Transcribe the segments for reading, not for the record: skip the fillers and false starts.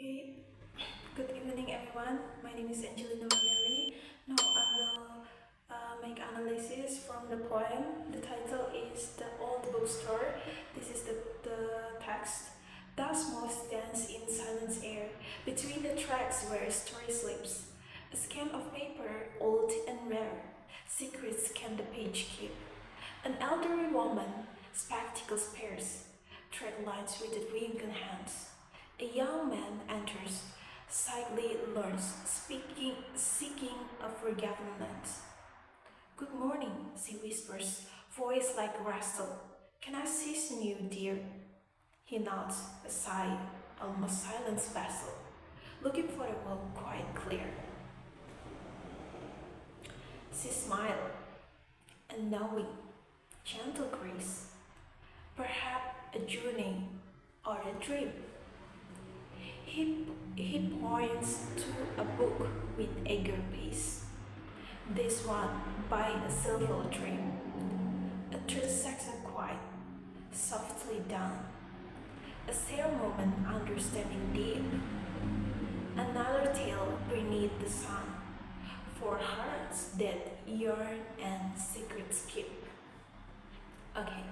Okay, good evening everyone. My name is Anjelina Wea Meli. Now I will make analysis from the poem. The title is The Old Bookstore. This is the text. Thus moths dance in silence air, between the tracks where story sleeps. A scan of paper, old and rare. Secrets can the page keep. An elderly woman, spectacles pierce, tread lines with the wrinkled hands. A young man enters, slightly learns, seeking a forgotten land. Good morning, she whispers, voice like rustle. Can I season you, dear? He nods, a sigh, almost silent vessel, looking for the world quite clear. She smiled, a knowing, gentle grace, perhaps a journey or a dream. He points to a book with eager pace. This one by a silver dream, a transaction quiet, softly done, a sad moment understanding deep, another tale beneath the sun, for hearts that yearn and secrets keep. Okay,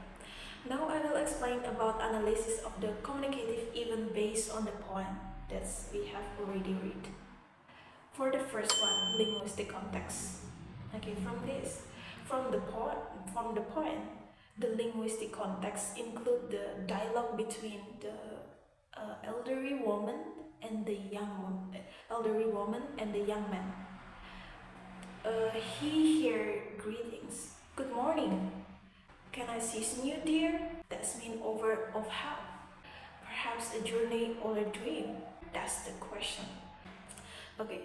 now I will explain about analysis of the communicative event based on the poem that we have already read. For the first one, linguistic context. Okay, from the poem, the linguistic context include the dialogue between the elderly woman and the young man. He hear greetings. Good morning. Can I season you, dear? That's mean over of how? Perhaps a journey or a dream? That's the question. Okay,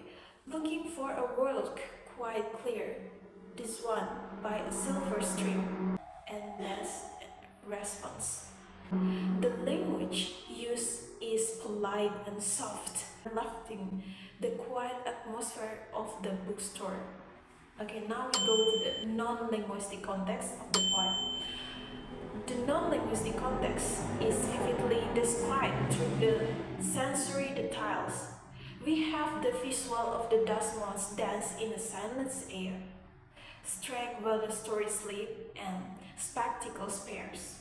looking for a world quite clear. This one by a silver stream. And that's response. The language used is polite and soft, reflecting the quiet atmosphere of the bookstore. Okay, now we go to the non-linguistic context of the poem. The non-linguistic context is vividly described through the sensory details. We have the visual of the dust moths dance in a silence air, strike while the story sleep, and spectacles pairs.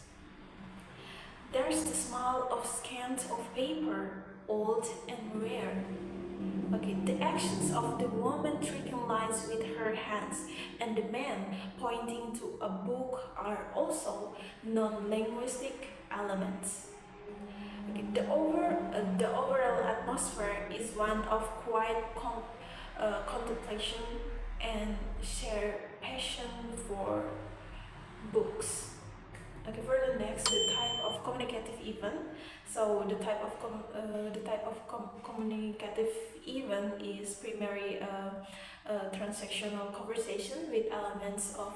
There's the smell of scans of paper, old and rare. Okay, the actions of the woman tracing lines with her hands and the man pointing to a book are also non-linguistic elements. Okay, the overall atmosphere is one of quiet contemplation and shared passion for books. Okay, for the next, the type of communicative event. So the type of communicative event is primarily a transactional conversation with elements of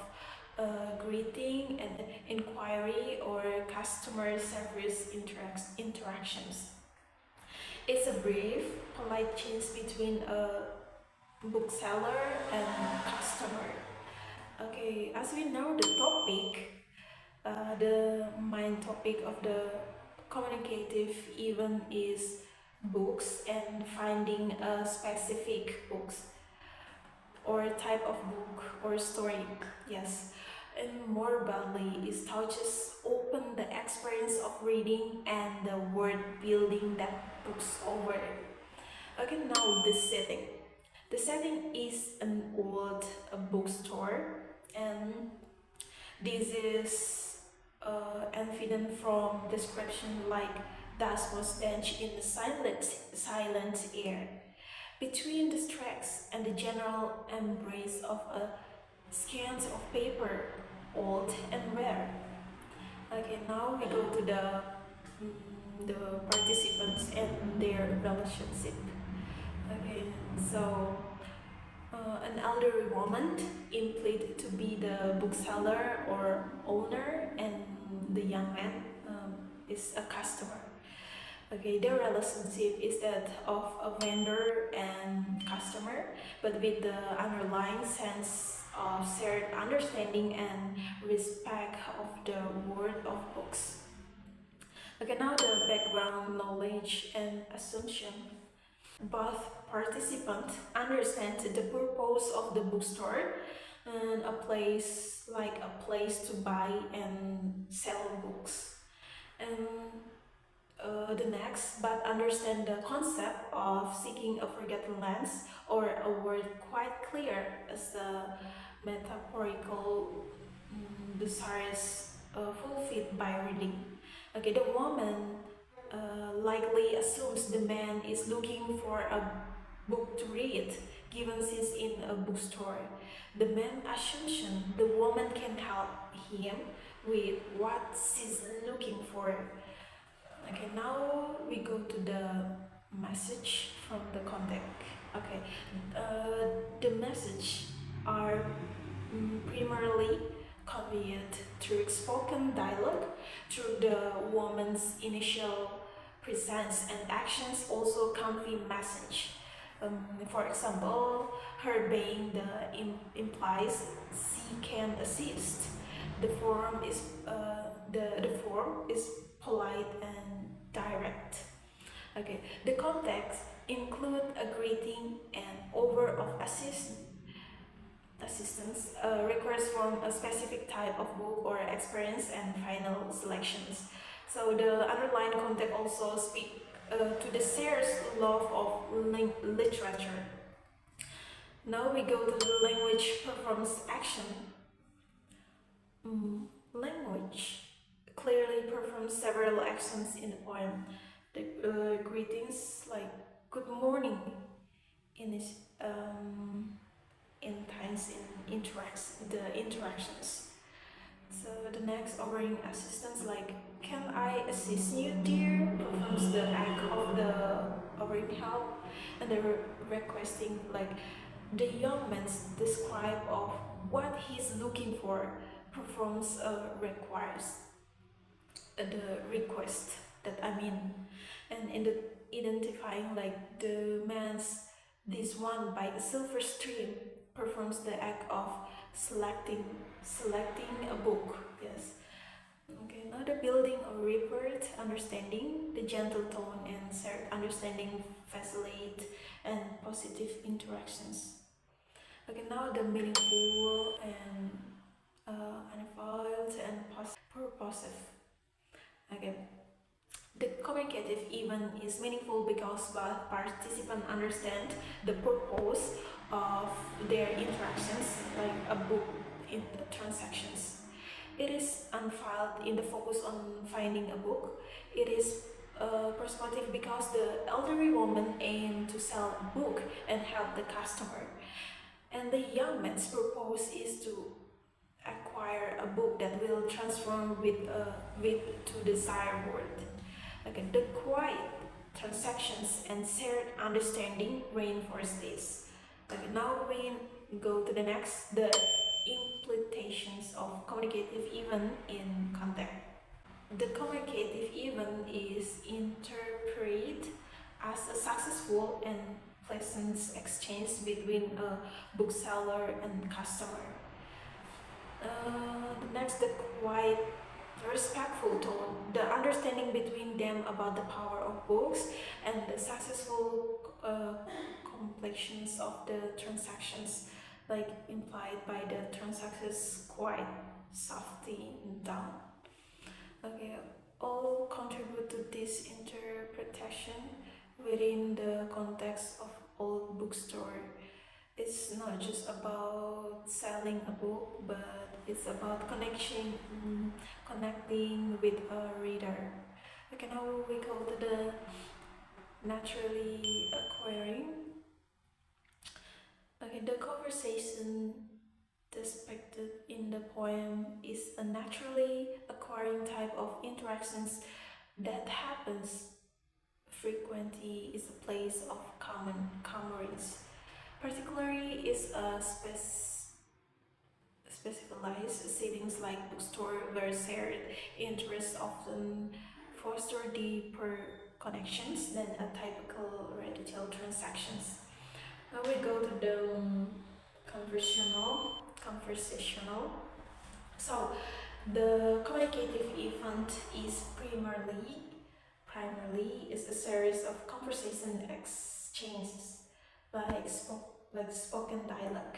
greeting and inquiry or customer service interactions. It's a brief, polite change between a bookseller and customer. Okay, as we know the topic, the main topic of the communicative event is books and finding a specific books or type of book or story. Yes, and more broadly, it touches open the experience of reading and the word building that books over. Okay, now the setting. The setting is an old bookstore, and this is evident from description like dust was danced in the silent air. Between the tracks and the general embrace of a scans of paper, old and rare. Okay, now we go to the participants and their relationship. Okay, so an elderly woman implied to be the bookseller or owner, and the young man is a customer. Okay, their relationship is that of a vendor and customer, but with the underlying sense of shared understanding and respect of the world of books. Okay, now the background knowledge and assumption. Both participants understand the purpose of the bookstore and a place to buy and sell books. And the next, but understand the concept of seeking a forgotten lands or a word quite clear as a metaphorical desires fulfilled by reading. Okay, the woman likely assumes the man is looking for a book to read, given she's in a bookstore. The man assumption the woman can help him with what she's looking for. Okay, now we go to the message from the context. Okay, the message are primarily conveyed through spoken dialogue, through the woman's initial presence and actions also convey message. For example, her being implies she can assist. The form is polite and direct. Okay, the context include a greeting and offer of assistance requires from a specific type of book or experience and final selections. So the underlying context also speak to the shared love of literature. Now we go to the language performs action. Language clearly performs several actions in the poem. The greetings like good morning in this intense in interactions. So the next offering assistance like can I assist you dear performs the act of the offering help, and the requesting like the young man's describe of what he's looking for performs requires the request that I mean, and in the identifying like the man's this one by a silver stream performs the act of selecting a book. Yes. Okay, now the building a report understanding, the gentle tone and shared understanding facilitate and positive interactions. Okay, now the meaningful and unfold and purposive. Okay, the communicative event is meaningful because both participants understand the purpose of their interactions, like a book in the transactions. It is unfiled in the focus on finding a book. It is perspective because the elderly woman aimed to sell a book and help the customer. And the young man's purpose is to acquire a book that will transform with to desired world. Okay, the quiet transactions and shared understanding reinforce this. Okay, now we go to the next, the implications of communicative event in context. The communicative event is interpreted as a successful and pleasant exchange between a bookseller and customer. The next, the quiet, respectful tone, the understanding between them about the power of books, and the successful completions of the transactions, like implied by the transactions, quite softly down. Okay, all contribute to this interpretation within the context of old bookstore. It's not just about selling a book, but it's about connecting with a reader. Okay, now we go to the naturally acquiring. Okay, the conversation depicted in the poem is a naturally acquiring type of interactions that happens frequently is a place of commerce. Particularly is a specialized settings like bookstore where shared interests often foster deeper connections than a typical retail transactions. Now we go to the conversational. So the communicative event is primarily primarily is a series of conversation exchanges, like spoken dialogue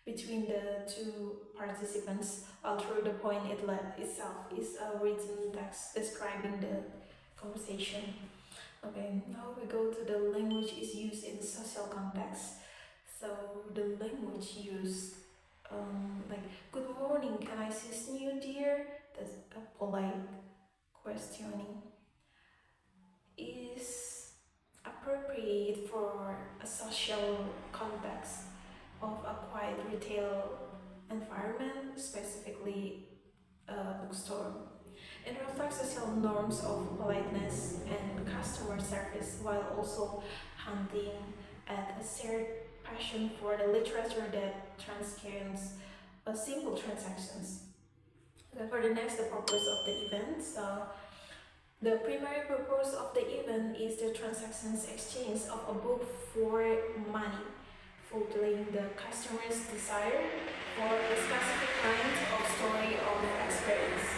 between the two participants, although the point itself is a written text describing the conversation. Okay, now we go to the language is used in social context. So the language used, like "Good morning, can I assist you, dear?" That's a polite questioning. Is appropriate for a social context of a quiet retail environment, specifically a bookstore. It reflects social norms of politeness and customer service while also hinting at a shared passion for the literature that transcends simple transactions. Then for the next, the purpose of the event. So the primary purpose of the event is the transactions exchange of a book for money, fulfilling the customer's desire for a specific kind of story or experience.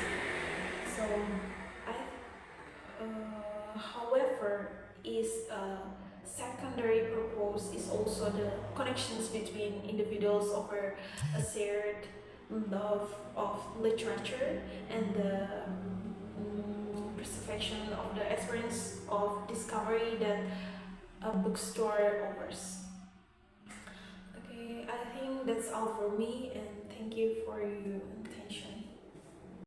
So, however, is a secondary purpose is also the connections between individuals over a shared love of literature and the perception of the experience of discovery that a bookstore offers. Okay, I think that's all for me, and thank you for you.